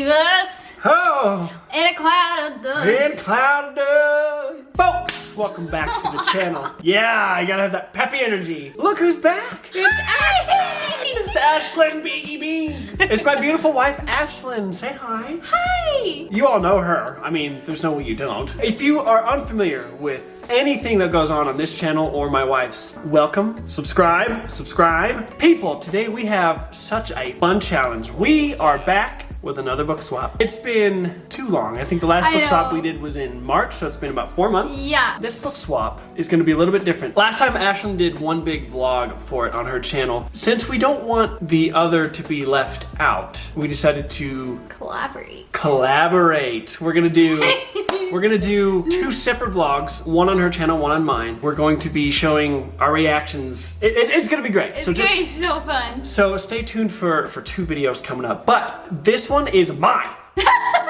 Us Oh, in a cloud of dust. in cloud of dust. Folks, welcome back to the channel. Yeah, I gotta have that peppy energy. Look who's back. It's Ashlyn. Ashlyn Beaky Beans. It's my beautiful wife, Ashlyn. Say hi. Hi. You all know her. I mean, there's no way you don't. If you are unfamiliar with anything that goes on this channel or my wife's, welcome. Subscribe. People, today we have such a fun challenge. We are back with another book swap. It's been too long. I think the last book swap we did was in March, so it's been about 4 months. Yeah. This book swap is gonna be a little bit different. Last time Ashlyn did one big vlog for it on her channel. Since we don't want the other to be left out, we decided to collaborate. We're gonna do 2 separate vlogs, one on her channel, one on mine. We're going to be showing our reactions. It's gonna be great. It's gonna be so fun. So stay tuned for 2 videos coming up. But this one is mine.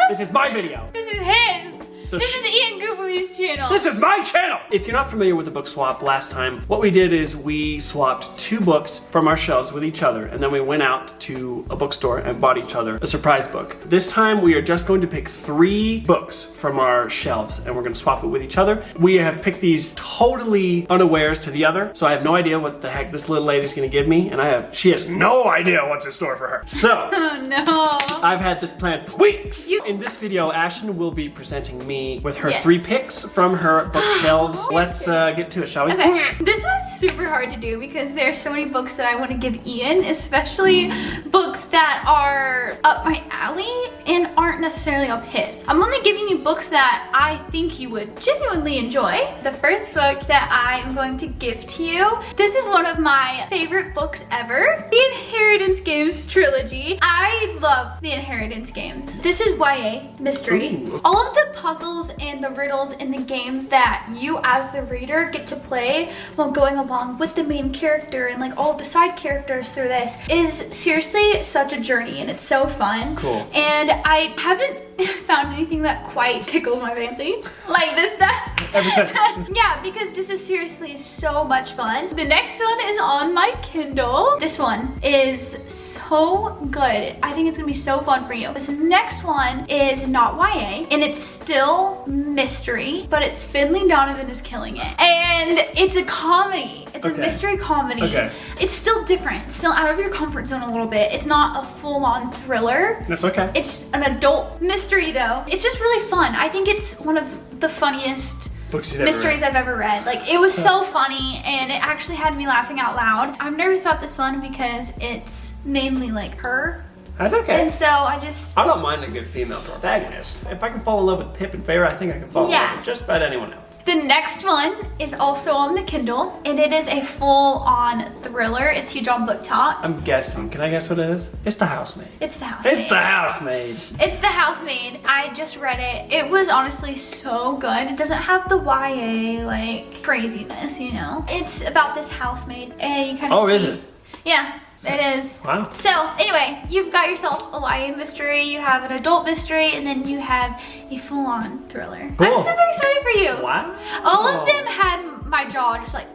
This is my video. This is his. So this is Ian Goobly's channel. This is my channel! If you're not familiar with the book swap, last time, what we did is we swapped 2 books from our shelves with each other, and then we went out to a bookstore and bought each other a surprise book. This time, we are just going to pick 3 books from our shelves, and we're gonna swap it with each other. We have picked these totally unawares to the other, so I have no idea what the heck this little lady's gonna give me, and she has no idea what's in store for her. So, oh no. I've had this planned for weeks! In this video, Ashlyn will be presenting me with her 3 picks from her bookshelves. Let's get to it, shall we? Okay. This was super hard to do because there are so many books that I want to give Ian, especially books that are up my alley and aren't necessarily up his. I'm only giving you books that I think you would genuinely enjoy. The first book that I am going to give to you, this is one of my favorite books ever, The Inheritance Games trilogy. I love The Inheritance Games. This is YA mystery. Ooh. All of the puzzles and the riddles in the games that you as the reader get to play while going along with the main character and like all of the side characters through this is seriously such a journey, and it's so fun. Cool. And I haven't found anything that quite tickles my fancy like this does. Ever since. Yeah, because this is seriously so much fun. The next one is on my Kindle. This one is so good. I think it's gonna be so fun for you. This next one is not YA, and it's still mystery, but it's Finlay Donovan is killing it. And it's a comedy. It's a mystery comedy. Okay. It's still different, still out of your comfort zone a little bit. It's not a full-on thriller. That's okay. It's an adult mystery though. It's just really fun. I think it's one of the funniest mysteries I've ever read. Like, it was so funny, and it actually had me laughing out loud. I'm nervous about this one because it's mainly like her. That's okay. And so I don't mind a good female protagonist. If I can fall in love with Pip and Feyre, I think I can fall in love with just about anyone else. The next one is also on the Kindle, and it is a full-on thriller. It's huge on BookTok. I'm guessing. Can I guess what it is? It's The Housemaid. It's The Housemaid. It's The Housemaid. It's The Housemaid. I just read it. It was honestly so good. It doesn't have the YA, like, craziness, you know? It's about this housemaid, and you kind of see... Oh, is it? Yeah. It is. Wow. So anyway, you've got yourself a YA mystery, you have an adult mystery, and then you have a full-on thriller. Cool. I'm super excited for you. Wow. All of them had my jaw just like,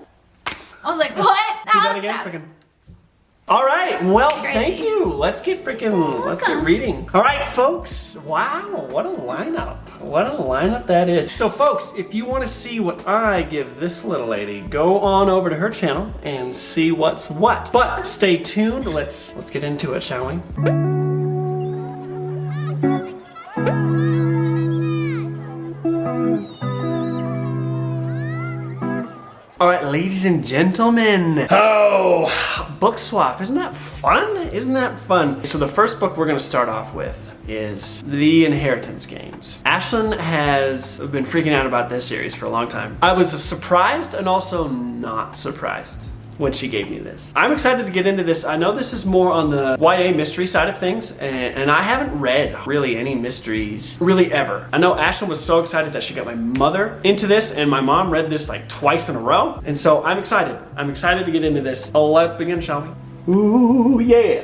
I was like, what? Do that again, freaking. All right, well, thank you. Let's get reading. All right, folks. Wow, what a lineup. What a lineup that is. So, folks, if you want to see what I give this little lady, go on over to her channel and see what's what. But stay tuned. Let's get into it, shall we? All right, ladies and gentlemen. Oh, book swap. Isn't that fun? Isn't that fun? So the first book we're gonna start off with is The Inheritance Games. Ashlyn has been freaking out about this series for a long time. I was surprised and also not surprised when she gave me this. I'm excited to get into this. I know this is more on the YA mystery side of things, and I haven't read really any mysteries, really ever. I know Ashlyn was so excited that she got my mother into this, and my mom read this like twice in a row, and so I'm excited. I'm excited to get into this. Oh, let's begin, shall we? Ooh, yeah.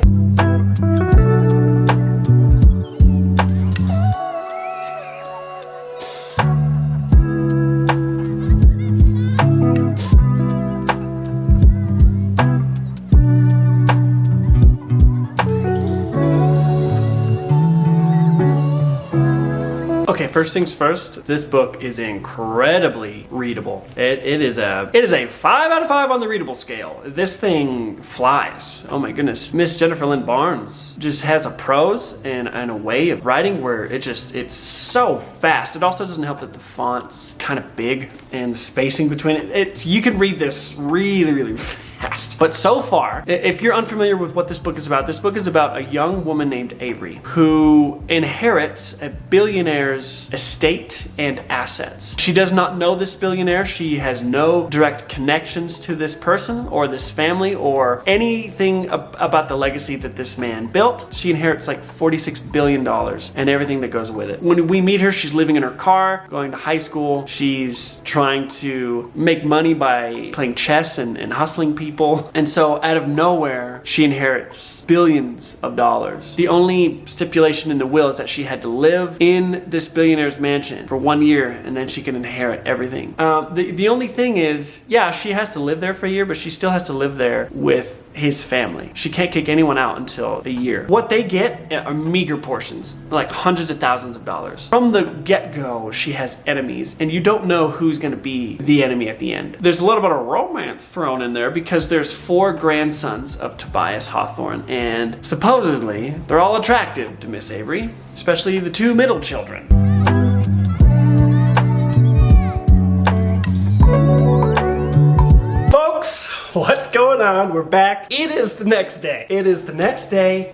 Okay, first things first, this book is incredibly readable. It is a 5 out of 5 on the readable scale. This thing flies. Oh my goodness. Miss Jennifer Lynn Barnes just has a prose and a way of writing where it's so fast. It also doesn't help that the font's kind of big and the spacing between it. You can read this really fast. But so far, if you're unfamiliar with what this book is about a young woman named Avery who inherits a billionaire's estate and assets. She does not know this billionaire. She has no direct connections to this person or this family or anything about the legacy that this man built. She inherits like $46 billion and everything that goes with it. When we meet her, she's living in her car, going to high school. She's trying to make money by playing chess and hustling people. And so out of nowhere, she inherits billions of dollars. The only stipulation in the will is that she had to live in this billionaire's mansion for 1 year and then she can inherit everything. The only thing is, yeah, she has to live there for a year, but she still has to live there with his family. She can't kick anyone out until a year. What they get are meager portions, like hundreds of thousands of dollars. From the get-go, she has enemies, and you don't know who's gonna be the enemy at the end. There's a little bit of romance thrown in there because there's 4 grandsons of Tobias Hawthorne, and supposedly they're all attractive to Miss Avery, especially the 2 middle children. Folks, what's going on? We're back. It is the next day.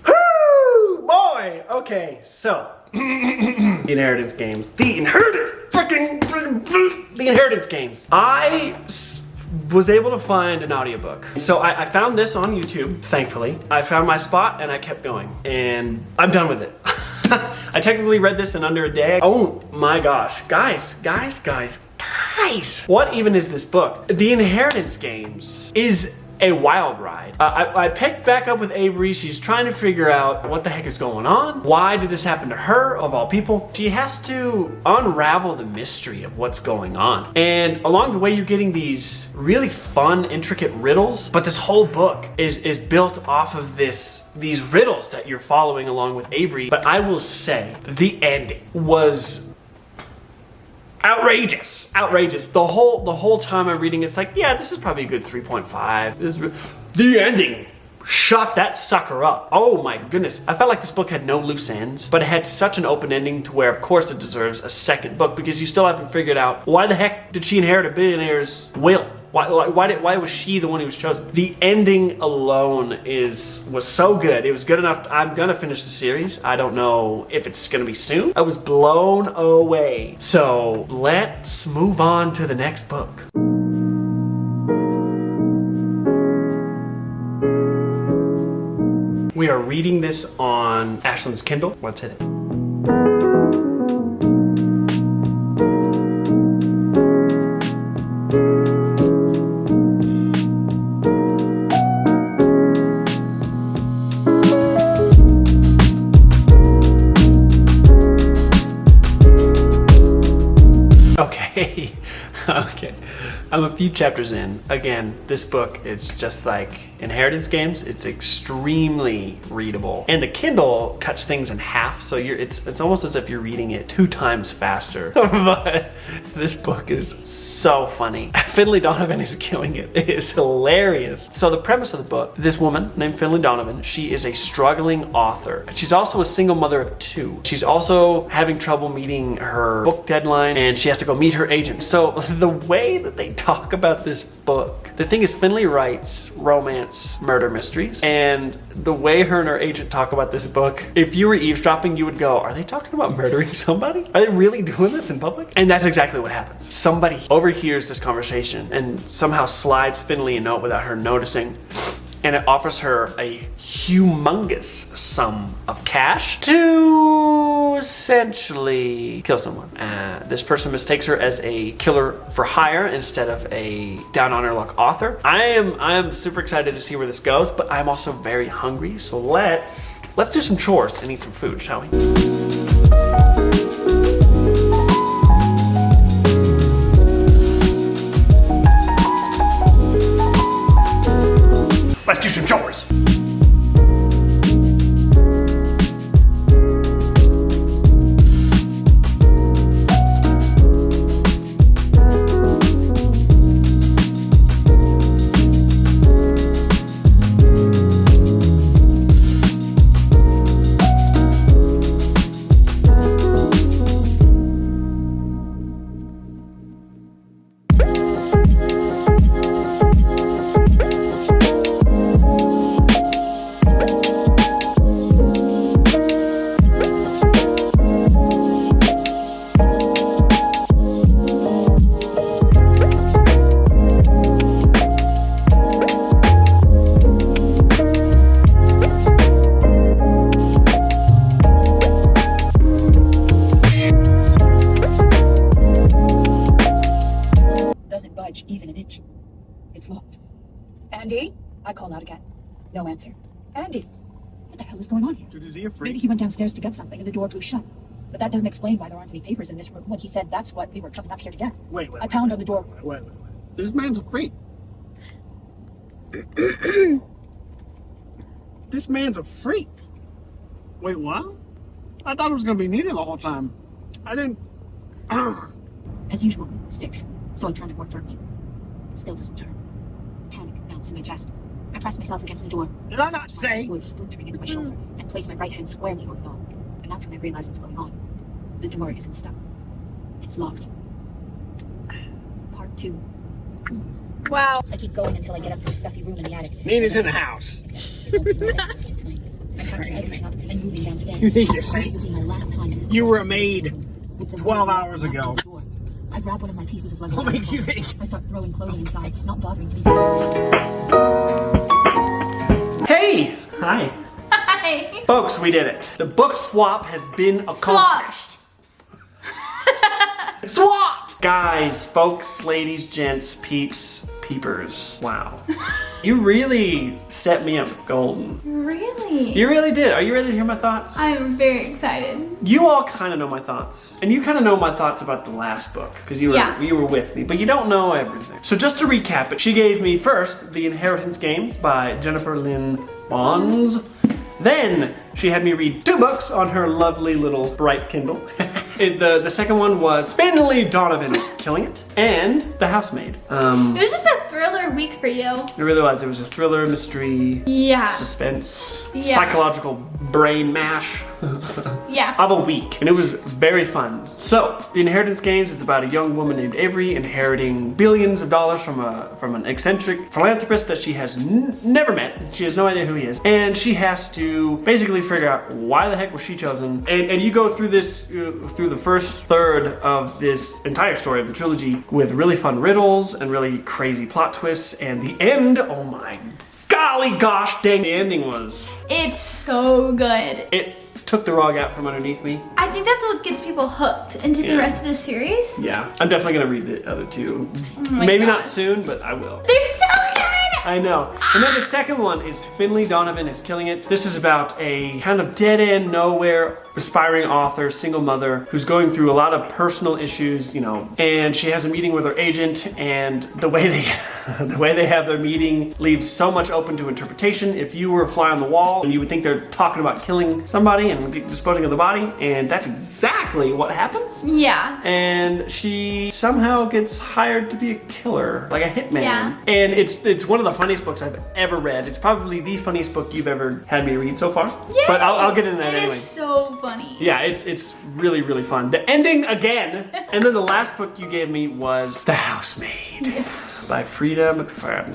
Woo, boy! Okay, so the inheritance games. The inheritance games. I was able to find an audiobook. So I found this on YouTube, thankfully. I found my spot and I kept going. And I'm done with it. I technically read this in under a day. Oh my gosh. Guys. What even is this book? The Inheritance Games is a wild ride. I picked back up with Avery. She's trying to figure out what the heck is going on. Why did this happen to her, of all people? She has to unravel the mystery of what's going on. And along the way, you're getting these really fun, intricate riddles. But this whole book is built off of these riddles that you're following along with Avery. But I will say, the ending was outrageous. The whole time I'm reading, it's like, yeah, this is probably a good 3.5. The ending shot that sucker up. Oh my goodness. I felt like this book had no loose ends, but it had such an open ending to where, of course, it deserves a second book because you still haven't figured out why the heck did she inherit a billionaire's will? Why was she the one who was chosen? The ending alone was so good. It was good enough. I'm gonna finish the series. I don't know if it's gonna be soon. I was blown away. So let's move on to the next book. We are reading this on Ashlyn's Kindle. Let's hit it. Okay. I'm a few chapters in. Again, this book is just like Inheritance Games. It's extremely readable. And the Kindle cuts things in half, so it's almost as if you're reading it 2 times faster. But this book is so funny. Finlay Donovan is killing it. It is hilarious. So the premise of the book, this woman named Finlay Donovan, she is a struggling author. She's also a single mother of 2. She's also having trouble meeting her book deadline, and she has to go meet her agent. So the way that they talk about this book, the thing is, Finlay writes romance murder mysteries, and the way her and her agent talk about this book, if you were eavesdropping, you would go, are they talking about murdering somebody? Are they really doing this in public? And that's exactly what happens. Somebody overhears this conversation and somehow slides Finlay a note without her noticing, and it offers her a humongous sum of cash to essentially kill someone. This person mistakes her as a killer for hire instead of a down on her luck author. I am super excited to see where this goes, but I'm also very hungry, so let's do some chores and eat some food, shall we? Let's do some chores. No answer. Andy, what the hell is going on here? Dude, is he a freak? Maybe he went downstairs to get something and the door blew shut. But that doesn't explain why there aren't any papers in this room when he said that's what we were coming up here to get. Wait. I pound on the door. Wait. This man's a freak. This man's a freak. Wait, what? I thought it was gonna be needed the whole time. I didn't. As usual, sticks. So I turned it more firmly. It still doesn't turn. Panic mounts in my chest. I press myself against the door. Did I not say? Voice splintering into my shoulder and place my right hand squarely on the knob. And that's when I realize what's going on. The door isn't stuck. It's locked. Part 2. Wow. I keep going until I get up to the stuffy room in the attic. Nina's in the house. I'm packing everything up and moving downstairs. You need to say. This will be my last time in this You were a house. maid With the 12 door hours locked ago. on the door. I grab one of my pieces of luggage. What makes you think? I start throwing clothing inside, not bothering to be. Hey! Hi. Hi. Folks, we did it. The book swap has been accomplished. Swapped! Guys, folks, ladies, gents, peeps, peepers. Wow. You really set me up golden. Really? You really did. Are you ready to hear my thoughts? I'm very excited. You all kind of know my thoughts. And you kind of know my thoughts about the last book because you were with me, but you don't know everything. So just to recap it, she gave me first The Inheritance Games by Jennifer Lynn Bonds. Then she had me read 2 books on her lovely little bright Kindle. The second one was Finlay, Donovan is Killing It, and The Housemaid. It was just a thriller week for you. It really was. It was a thriller, mystery, Yeah. suspense, Yeah. psychological brain mash Yeah. of a week, and it was very fun. So, The Inheritance Games is about a young woman named Avery inheriting billions of dollars from an eccentric philanthropist that she has never met. She has no idea who he is, and she has to basically figure out why the heck was she chosen. And you go through this through the first third of this entire story of the trilogy with really fun riddles and really crazy plot twists, and the end, oh my golly gosh dang, the ending was... It's so good. It took the rug out from underneath me. I think that's what gets people hooked into the Yeah. rest of the series. Yeah, I'm definitely gonna read the other 2. my Maybe not gosh. soon, but I will. They're so good! I know. And then the second one is Finlay, Donovan is Killing It. This is about a kind of dead-end, nowhere, aspiring author, single mother, who's going through a lot of personal issues, and she has a meeting with her agent, and the way they have their meeting leaves so much open to interpretation. If you were a fly on the wall, you would think they're talking about killing somebody and disposing of the body, and that's exactly what happens. Yeah. And she somehow gets hired to be a killer, like a hitman. Yeah. And it's one of the funniest books I've ever read. It's probably the funniest book you've ever had me read so far. Yay! But I'll get into that It anyway. is so funny. Yeah, it's really, really fun. The ending again. And then the last book you gave me was The Housemaid by Freida McFadden.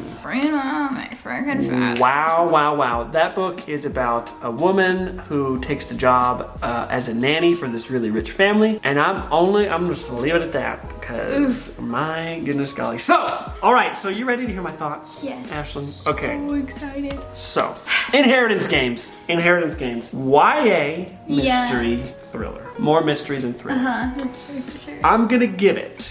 Wow. That book is about a woman who takes the job as a nanny for this really rich family. And I'm just leave it at that because my goodness golly. So, all right, so you ready to hear my thoughts? Yes. Ashlyn? Okay. So excited. So, Inheritance Games. YA mystery thriller. More mystery than thriller. That's true for sure. I'm gonna give it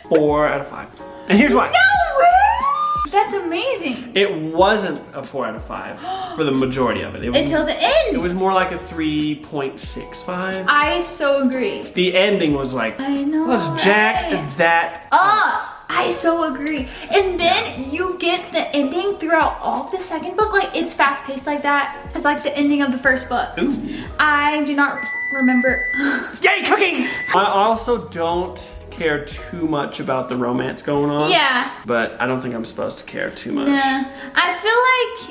4 out of 5. And here's why. No way! That's amazing. It wasn't a 4 out of 5 for the majority of it. It was, Until the end. it was more like a 3.65. I so agree. The ending was like, I know. let's jack that up. I so agree. And then you get the ending throughout all of the second book. Like, it's fast paced like that. It's like the ending of the first book. Ooh. I do not remember. Yay, cookies! I also don't care too much about the romance going on. Yeah. But I don't think I'm supposed to care too much. Yeah. I feel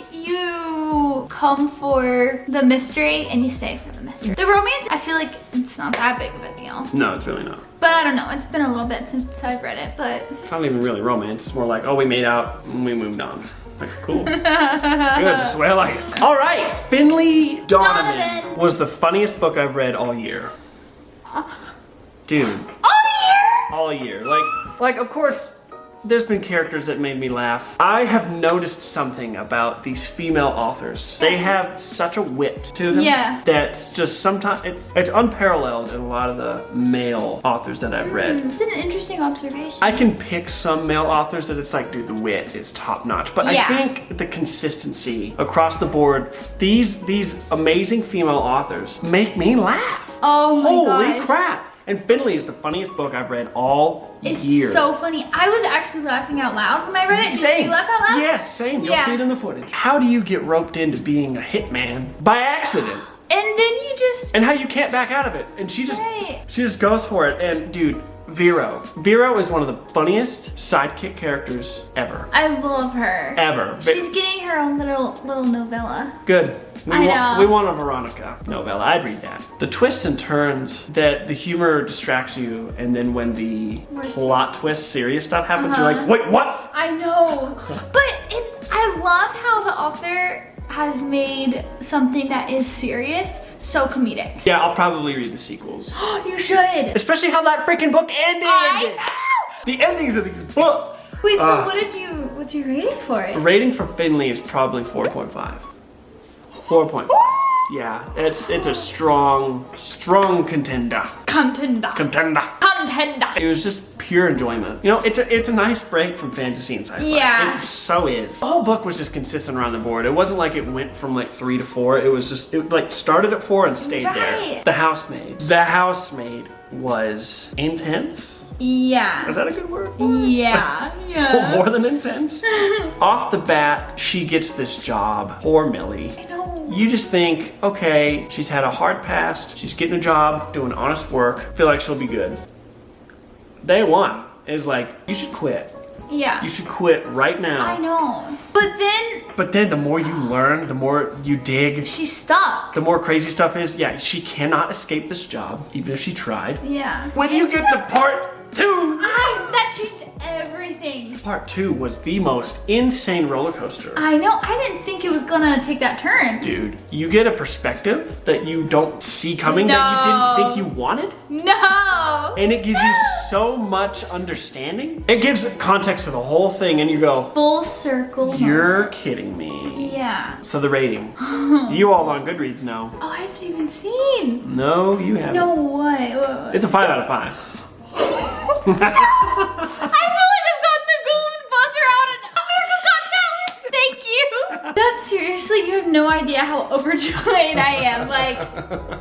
like you come for the mystery and you stay for the mystery. The romance, I feel like it's not that big of a deal. No, it's really not. But I don't know. It's been a little bit since I've read it, but It's not even really romance. It's more like, oh, we made out and we moved on. Like, cool. Good, that's the way I like it. All right, Finlay Donovan was the funniest book I've read all year. Dude. all year. All year. Like of course, there's been characters that made me laugh. I have noticed something about these female authors. They have such a wit to them. Yeah. That's just sometimes, it's unparalleled in a lot of the male authors that I've read. It's an interesting observation. I can pick some male authors that it's like, dude, the wit is top notch. But Yeah. I think the consistency across the board, these amazing female authors make me laugh. Oh my Holy gosh. crap. And Finlay is the funniest book I've read all It's year. so funny. I was actually laughing out loud when I read it. Did Same. you laugh out loud? Yes, same. You'll Yeah. see it in the footage. How do you get roped into being a hitman by accident? And then you just... And how you can't back out of it. And she Right. just goes for it. And dude, Vero is one of the funniest sidekick characters ever. I love her. Ever. She's getting her own little novella. Good. I know. We want a Veronica novella. I'd read that. The twists and turns that the humor distracts you, and then when the plot twist, serious stuff happens, you're like, wait, what? I know. But I love how the author has made something that is serious so comedic. Yeah, I'll probably read the sequels. You should. Especially how that freaking book ended. I know. The endings of these books. Wait, so what's your rating for it? Rating for Finlay is probably 4.5. 4.5. Yeah, it's a strong contender. Contender. Contender. Contender. It was just pure enjoyment. You know, it's a nice break from fantasy and sci-fi. Yeah. It so is. The whole book was just consistent around the board. It wasn't like it went from like 3 to 4. It was just, it like started at 4 and stayed there. Right. The housemaid. The housemaid was intense. Yeah. Is that a good word? Yeah. Yeah. More than intense. Off the bat, she gets this job. Poor Millie. I know. You just think, okay, she's had a hard past. She's getting a job, doing honest work. Feel like she'll be good. Day one is like, you should quit. Yeah. You should quit right now. I know. But then the more you learn, the more you dig, she's stuck. the more crazy stuff is. Yeah, she cannot escape this job, even if she tried. Yeah. When you get to part 2, that changed everything. part 2 was the most insane roller coaster. I know. I didn't think it was gonna take that turn. Dude, you get a perspective that you don't see coming, that you didn't think you wanted. No. And it gives you so much understanding. It gives context to the whole thing, and you go, Full circle. you're kidding me. Yeah. So the rating. You all on Goodreads know. Oh, I haven't even seen. No, you haven't. No way. What? It's a 5 out of 5. I feel like I've got the golden buzzer out and America's Got Talent. Thank you. That's seriously, you have no idea how overjoyed I am. Like,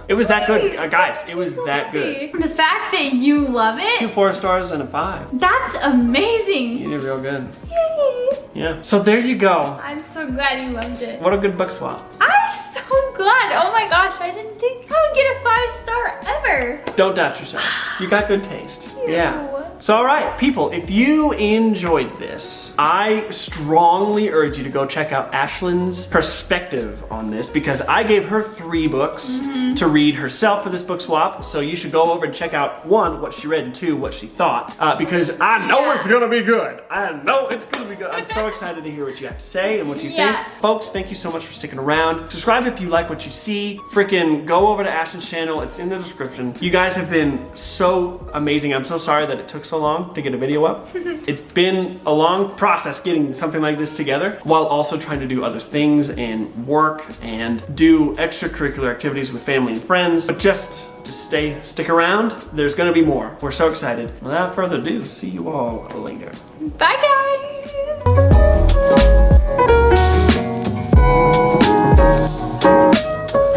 It was that good, guys. It I'm was so that happy. good. The fact that you love 2 it, 4 stars and a 5. that's amazing. You did real good. Yay. Yeah. So there you go. I'm so glad you loved it. What a good book swap. I'm so glad. Oh my gosh, I didn't think I would get a 5-star ever. Don't doubt yourself. You got good taste. Ew. Yeah. So all right, people, if you enjoyed this, I strongly urge you to go check out Ashlyn's perspective on this, because I gave her 3 books to read herself for this book swap. So you should go over and check out 1, what she read, and 2, what she thought, because I know it's gonna be good. I know it's gonna be good. I'm so excited to hear what you have to say and what you think. Folks, thank you so much for sticking around. Subscribe if you like what you see. Freaking go over to Ashlyn's channel. It's in the description. You guys have been so amazing. I'm so sorry that it took so long to get a video up. It's been a long process getting something like this together, while also trying to do other things and work and do extracurricular activities with family and friends. But just stick around. There's gonna be more. We're so excited. Without further ado, see you all later. Bye, guys.